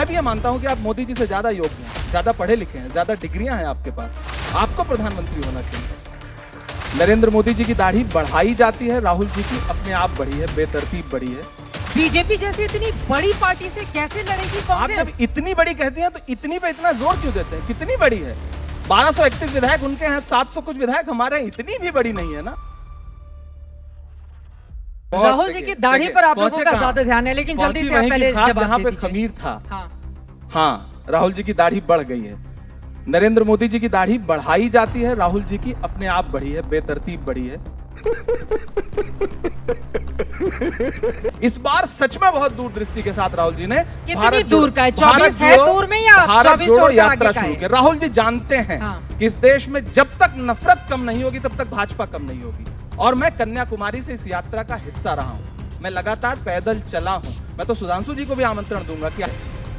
भी ये मानता हूं कि आप मोदी जी से ज्यादा योग्य हैं, ज्यादा पढ़े लिखे हैं, ज्यादा डिग्रियां हैं आपके पास, आपको प्रधानमंत्री होना चाहिए। नरेंद्र मोदी जी की दाढ़ी बढ़ाई जाती है, राहुल जी की अपने आप बढ़ी है, बेतरतीब बढ़ी है। बीजेपी जैसी इतनी बड़ी पार्टी से कैसे लड़ेगी आप कांग्रेस? जब इतनी बड़ी कहती हैं तो इतनी पे इतना जोर क्यों देते हैं? कितनी बड़ी है? 1231 विधायक उनके हैं, 700 कुछ विधायक हमारे हैं, इतनी भी बड़ी नहीं है ना। राहुल जी की दाढ़ी पर आप लोगों का ज्यादा ध्यान है, लेकिन जल्दी से आप पहले जवाब जहां दे पे दीजिए। खमीर था, हाँ, राहुल जी की दाढ़ी बढ़ गई है। नरेंद्र मोदी जी की दाढ़ी बढ़ाई जाती है, राहुल जी की अपने आप बढ़ी है, बेतरतीब बढ़ी है। इस बार सच में बहुत दूरदृष्टि के साथ राहुल जी ने कितनी दूर का है? 24 है दूर में या भारत 24 जोड़ो छोड़कर यात्रा आगे का शुरू है? की। राहुल जी जानते हैं हाँ। कि इस देश में जब तक नफरत कम नहीं होगी तब तक भाजपा कम नहीं होगी। और मैं कन्याकुमारी से इस यात्रा का हिस्सा रहा हूं, मैं लगातार पैदल चला हूं। मैं तो सुधांशु जी को भी आमंत्रण दूंगा कि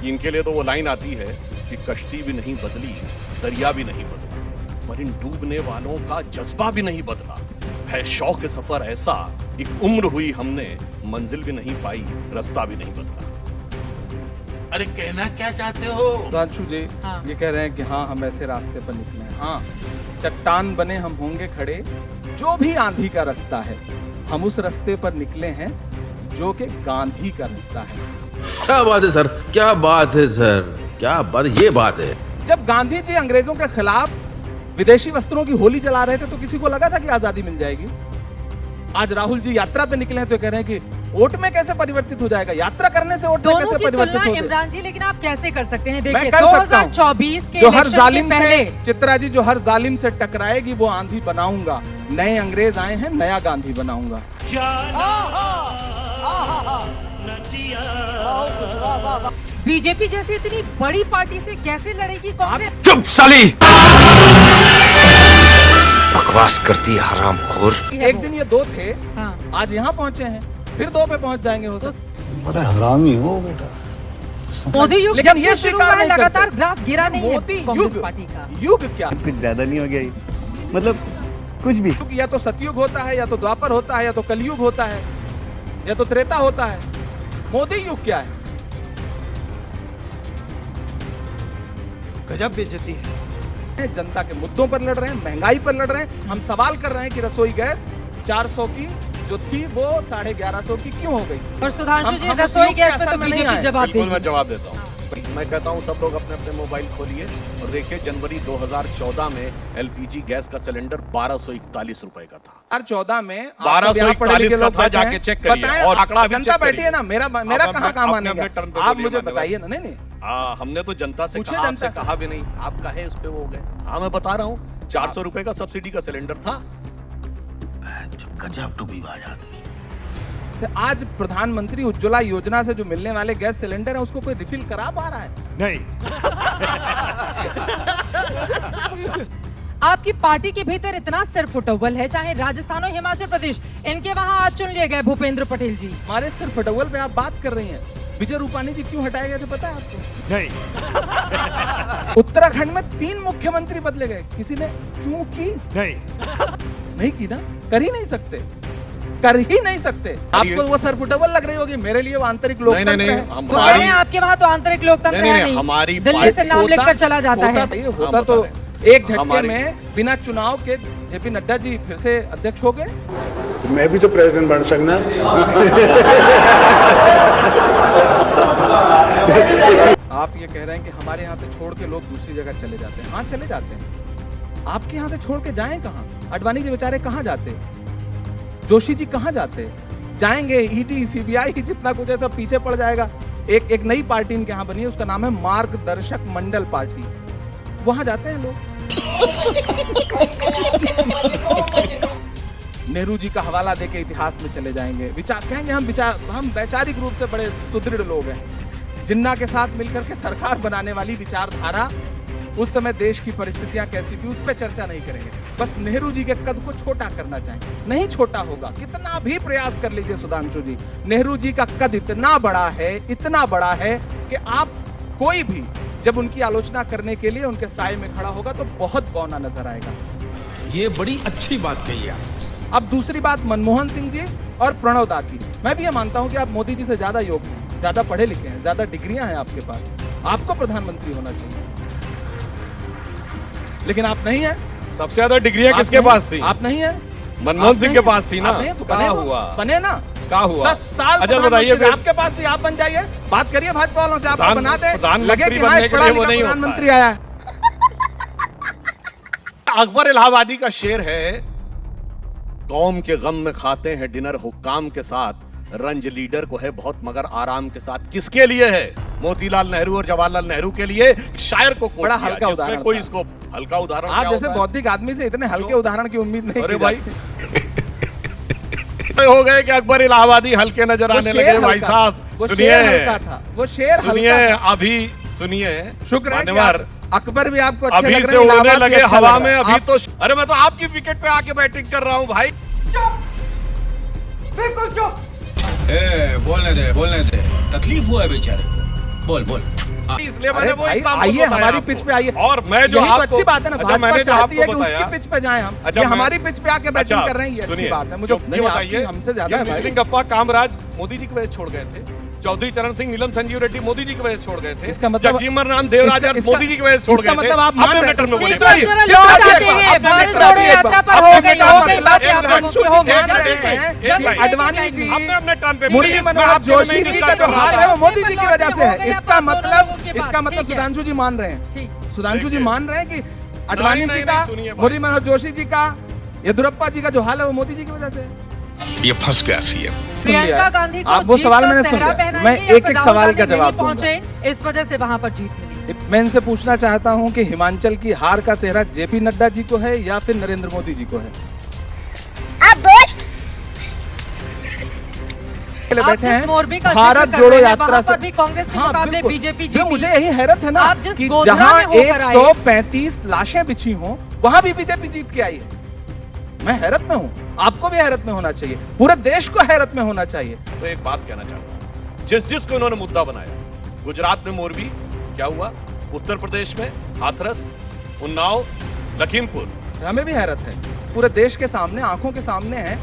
इनके लिए तो वो लाइन आती है कि कश्ती भी नहीं बदली, दरिया भी नहीं बदला, पर इन डूबने वालों का जज्बा भी नहीं बदला है। शौक सफर ऐसा, एक उम्र हुई हमने, मंजिल भी नहीं पाई, रास्ता भी नहीं बदला। अरे कहना क्या चाहते हो? सुधांशु जी हाँ। ये कह रहे हैं कि हाँ हम ऐसे रास्ते पर निकले हैं। हाँ, चट्टान बने हम होंगे खड़े, जो भी आंधी का रास्ता है, हम उस रास्ते पर निकले हैं जो कि गांधी का रास्ता है। क्या बात है सर, क्या बात है सर, क्या बात, ये बात है। जब गांधी जी अंग्रेजों के खिलाफ विदेशी वस्त्रों की होली जला रहे थे तो किसी को लगा था कि आजादी मिल जाएगी? आज राहुल जी यात्रा पे निकले हैं तो कह रहे हैं कि वोट में कैसे परिवर्तित हो जाएगा? यात्रा करने से वोट में दोनों कैसे की परिवर्तित तुलना हो जाएगा? इमरान जी, लेकिन आप कैसे कर सकते हैं? मैं देखिए कर सकता हूं। 2024 के जो हर इलेक्शन के जालिम पहले से, चित्रा जी, जो हर जालिम से टकराएगी वो आंधी बनाऊंगा। नए अंग्रेज आए हैं, नया गांधी बनाऊंगा। बीजेपी जैसी इतनी बड़ी पार्टी से कैसे लड़ेगी कांग्रेस? चुप साली, बकवास करती है हरामखोर। एक दिन ये दो थे, हाँ। आज यहाँ पहुंचे हैं, फिर दो पे पहुंच जाएंगे हो सकता। बड़ा हरामी हो बेटा। मोदी युग लेकिन जब ये से शुरू हुआ स्वीकार है, नहीं लगातार करते। ग्राफ गिरा नहीं है मोदी कांग्रेस युग, पार्टी का। युग क्या? कुछ ज्यादा नहीं हो गया ये? मतलब कुछ भी। युग या तो सतयुग होता है, या तो द्वापर होता है, या तो कलयुग होता है, या तो त्रेता होता है। मोदी युग क्या है? गजब बेइज्जती है। जनता के मुद्दों पर लड़ रहे हैं, महंगाई पर लड़ रहे हैं। हम सवाल कर रहे हैं कि रसोई गैस 400 की जो थी वो 1150 की क्यों हो गई? और सुधांशु जी, हम रसोई उस गैस युग पे के तो असर में नहीं बीजेपी आए। जवाब बिल्कुल मैं देगी। जवाब देता हूँ। मैं कहता हूँ सब लोग अपने अपने मोबाइल खोलिए और देखिए, जनवरी 2014 में एलपीजी गैस का सिलेंडर 1241 रुपए का था। 2014 में 1241 का था, जाके चेक करिए। और आंकड़ा भी जनता चेक बैठी है ना, मेरा आप कहाँ काम अपने आनेगा? टर्न पे आप बोलिए, मुझे मान्यवर। बताइए ना। नहीं, हमने तो जनता से पूछिए, कहा, जनता आपसे से। कहा भी नहीं। आपका है उस पे वो हो गए। हाँ मैं बता रहा हूँ, 400 रुपए का सब्सिडी का सिलेंडर था। गजब टूबी बाज आदमी। तो आज प्रधानमंत्री उज्ज्वला योजना से जो मिलने वाले गैस सिलेंडर है उसको कोई रिफिल करा पा रहा है? नहीं। आपकी पार्टी के भीतर इतना सिर फुटबल है, चाहे राजस्थान और हिमाचल प्रदेश, इनके वहां आज चुन लिए गए भूपेंद्र पटेल जी। हमारे सिर फटवल पे आप बात कर रही हैं। विजय रूपानी जी क्यों हटाए गए थे पता है आपको? नहीं। उत्तराखंड में 3 मुख्यमंत्री बदले गए, किसी ने क्यों की? नहीं की ना, कर ही नहीं सकते, कर ही नहीं सकते। आपको वो सरफुटेबल लग रही होगी, मेरे लिए वो आंतरिक लोकतंत्र नहीं, है। हम तो कह रहे हैं आपके वहां तो आंतरिक लोकतंत्र है नहीं, हमारी दिल्ली से नाम लेकर चला जाता है। होता तो एक झटके में बिना चुनाव के जेपी नड्डा जी फिर से अध्यक्ष हो गए। मैं भी तो प्रेसिडेंट बन सकना। आप ये कह रहे हैं कि हमारे यहाँ से छोड़ के लोग दूसरी जगह चले जाते हैं। हाँ, चले जाते हैं। आपके यहाँ से छोड़ के जाएं कहाँ? अडवाणी जी बेचारे कहाँ जाते? जोशी जी कहाँ जाते? जाएंगे ईडी सीबीआई जितना कुछ है सब पीछे पड़ जाएगा। एक नई पार्टी इनके यहाँ बनी है, उसका नाम है मार्गदर्शक मंडल पार्टी। वहां जाते हैं लोग। नेहरू जी का हवाला देके इतिहास में चले जाएंगे। विचार कहेंगे हम वैचारिक रूप से बड़े सुदृढ़ लोग हैं। जिन्ना के साथ मिलकर के सरकार बनाने वाली विचारधारा, उस समय देश की परिस्थितियां कैसी थी उस पर चर्चा नहीं करेंगे। बस नेहरू जी के कद को छोटा करना चाहेंगे, नहीं छोटा होगा। कितना भी प्रयास कर लीजिए सुधांशु जी, नेहरू जी का कद इतना बड़ा है कि आप कोई भी जब उनकी आलोचना करने के लिए उनके साए में खड़ा होगा तो बहुत बौना नजर आएगा। ये बड़ी अच्छी बात कही है। अब दूसरी बात, मनमोहन सिंह जी और प्रणव दा की। मैं भी ये मानता हूं कि आप मोदी जी से ज्यादा योग्य हैं, ज्यादा पढ़े लिखे हैं, ज्यादा डिग्रियां हैं आपके पास, आपको प्रधानमंत्री होना चाहिए, लेकिन आप नहीं हैं। सबसे ज्यादा डिग्रियां आप किसके नहीं- पास थी? आप नहीं हैं। मनमोहन आप सिंह नहीं के हैं। पास थी ना। आप नहीं हैं, तो क्या बने तो- हुआ? बने ना। क्या हुआ? 10 साल अच्छा बताइए प्रधानमंत्री फिर। आपके पास थी, आप बन जाइए, बात करिए भाजपा वालों से, आपको प्रधान- बना दे, प्रधानमंत्री लगे कि हाँ, बनने एक के पढ़ा लिए वो लिखा नहीं होता प्रधानमंत्री है। आया है। अकबर इलाहाबादी का शेर है, कौम के गम में खाते हैं डिनर हुक्काम के साथ, रंज लीडर को है बहुत मगर आराम के साथ। किसके लिए है? मोतीलाल नेहरू और जवाहरलाल नेहरू के लिए। शायर को कोट बड़ा किया, हल्का जिसमें उदाहरण कोई था। इसको हल्का उदाहरण आप क्या जैसे होता है? बौद्धिक आदमी से इतने हल्के क्यों? उदाहरण की उम्मीद नहीं अरे की भाई जाती। हो गए कि अकबर इलाहाबादी हल्के नजर वो आने शेर लगे भाई हल्का साहब। था, वो सुनिए, शेर हल्का था, वो शेर सुनिए, हल्का था। अभी सुनिए, शुक्र है कि मान्यवर, आप- अकबर भी आपको अच्छे अभी लग से रहे हैं, उड़ने इलाहाबाद भी लगे अच्छा हवा लग में। रहा है। अभी आप- तो अरे मैं तो आपकी विकेट पे आके बैटिंग कर रहा हूँ भाई। बोलने दे तकलीफ हुआ है बेचारे को, बोल बोल। इसलिए अरे मैंने वो भाई, एग्जाम्पल आइए बताया हमारी आपको। पिच पे आइए। और मैं जो यही तो आपको अच्छी बात है ना, अच्छा, भाजपा मैंने जो चाहती है आपको कि उसकी बताया, पिच पे जाएं हम, अच्छा, कि मैं- हमारी पिच पे आके बैटिंग अच्छा, कर रहे हैं, ये अच्छी सुनिए, बात है। मुझे ये नहीं, आपकी बताइए, हमसे ज्यादा ये है भाई। मिस्टर गप्पा कामराज मोदी जी की वजह से छोड़ गए थे, चौधरी चरण सिंह, नीलम संजीव रेड्डी मोदी जी की वजह से छोड़ गए थे, इसका मतलब- जगजीवन राम देवराजा इसका- मोदी जी की वजह से छोड़ इसका गए थे। मतलब आप मान अपने रहे मैटर में हैं। बोले। ठीक है, चित्रा जरा जी, लौट चित्रा जी, आते हैं, अपने भारत चित्रा जोड़ो जी, यात्रा पर अपने हो गई, चित्रा हो जी, गई बात है, आप एक लोगों की हो गई, ध्यान जल्दी रहे से, हैं, जल्दी कि से, अडवाणी जल्दी जी, से। अपने अपने टर्न पे मुरली प्लीज, मनोहर मैं आपके जोशी में जी नहीं का जो कर रहा हाल था। है वो मोदी जी की हो वजह से गया, है। इसका दोनों मतलब लोगों के इसका पास, मतलब ठीक है। सुधांशु जी मान रहे हैं, ठीक। सुधांशु जी देखिए। मान रहे हैं कि अडवाणी नहीं, जी नहीं, का, सुनिए भाई। मुरली मनोहर जोशी जी का, येदुरप्पा जी का जो हाल है वो मोदी जी की वजह से है। ये फंस गया सीएम। प्रियंका गांधी को आप वो जीत सवाल का मैंने सुन सेहरा लिया। पहनाएंगे मैं या एक फिर एक राहुल सवाल का गांधी जवाब नहीं पहुंचे, इस वजह से वहां पर जीत मिली। मैं इनसे पूछना चाहता हूं कि हिमाचल की हार का सेहरा जेपी नड्डा जी को है या फिर नरेंद्र मोदी जी को है? आप बैठे जिस हैं मोरबी का भारत जिक्र कर जोड़ो रहे हैं, यात्रा वहां से पर भी कांग्रेस के मुकाबले बिल्कुल। बीजेपी जो जीती। मुझे यही हैरत है ना आप जिस कि गोधरा जहां में होकर आए- 135 लाशें बिछी हों वहां भी बीजेपी जीत के आई है। मैं हैरत में हूं, आपको भी हैरत में होना चाहिए, पूरे देश को हैरत में होना चाहिए। तो एक बात कहना चाहता हूं, जिसको इन्होंने मुद्दा बनाया, गुजरात में मोरबी क्या हुआ, उत्तर प्रदेश में हाथरस, उन्नाव, लखीमपुर, हमें भी हैरत है, पूरे देश के सामने, आंखों के सामने है,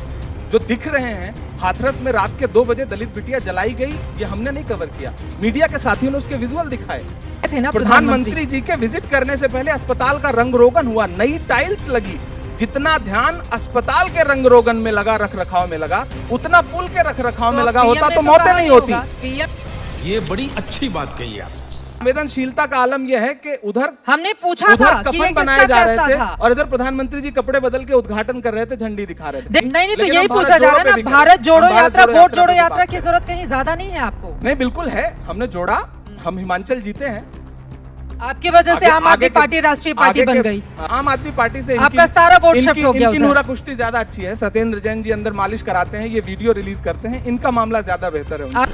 जो दिख रहे हैं। हाथरस में रात के 2 बजे दलित बिटिया जलाई गई, ये हमने नहीं कवर किया, मीडिया के साथियों ने उसके विजुअल दिखाए। थे ना प्रधानमंत्री जी के विजिट करने से पहले अस्पताल का रंग रोगन हुआ, नई टाइल्स लगी। जितना ध्यान अस्पताल के रंग रोगन में लगा, रख रखाव में लगा, उतना पुल के रख रखाव में लगा होता तो मौतें नहीं होती। ये बड़ी अच्छी बात कही आप। संवेदनशीलता का आलम यह है कि उधर हमने पूछा था उधर कि ये कफन बनाए किसका जा रहे फैसला थे था। और इधर प्रधानमंत्री जी कपड़े बदल के उद्घाटन कर रहे थे, झंडी दिखा रहे थे। नहीं तो लेकिन यही हम भारत पूछा जा रहा जोड़ो पे है भी ना, करें। भारत जोड़ो हम भारत यात्रा, जोड़ो वोट जोड़ो पे भी यात्रा बात की करें। जरूरत कहीं ज्यादा नहीं है आपको। नहीं, बिल्कुल है, हमने जोड़ा, हम हिमाचल जीते हैं। आपकी वजह से आम आदमी पार्टी राष्ट्रीय पार्टी बन गई। आम आदमी पार्टी से आपका सारा वोट शिफ्ट हो गया इनकी उधर। नूरा कुश्ती ज्यादा अच्छी है, सत्येंद्र जैन जी अंदर मालिश कराते हैं, ये वीडियो रिलीज करते हैं, इनका मामला ज्यादा बेहतर है उनका।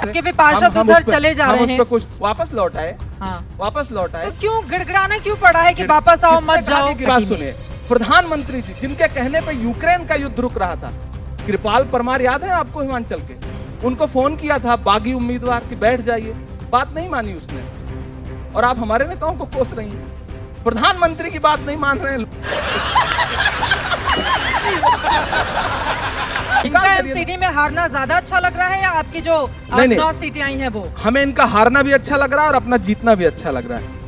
आपके भी पार्षद उधर चले जा रहे हैं। कुछ वापस लौट आए, हाँ, वापस लौट आए। तो क्यों गिड़गिड़ाना क्यों पड़ा है कि वापस आओ, मत जाओ? की बात सुनिए, प्रधानमंत्री जी जिनके कहने पे यूक्रेन का युद्ध रुक रहा था, कृपाल परमार याद है आपको, हिमाचल के, उनको फोन किया था बागी उम्मीदवार की बैठ जाइए, बात नहीं मानी उसने, और आप हमारे नेताओं को कोस रही हैं, प्रधानमंत्री की बात नहीं मान रहे हैं। इनका एमसीडी में हारना ज्यादा अच्छा लग रहा है या आपकी जो नहीं। 9 सीटें आई हैं वो? हमें इनका हारना भी अच्छा लग रहा है और अपना जीतना भी अच्छा लग रहा है।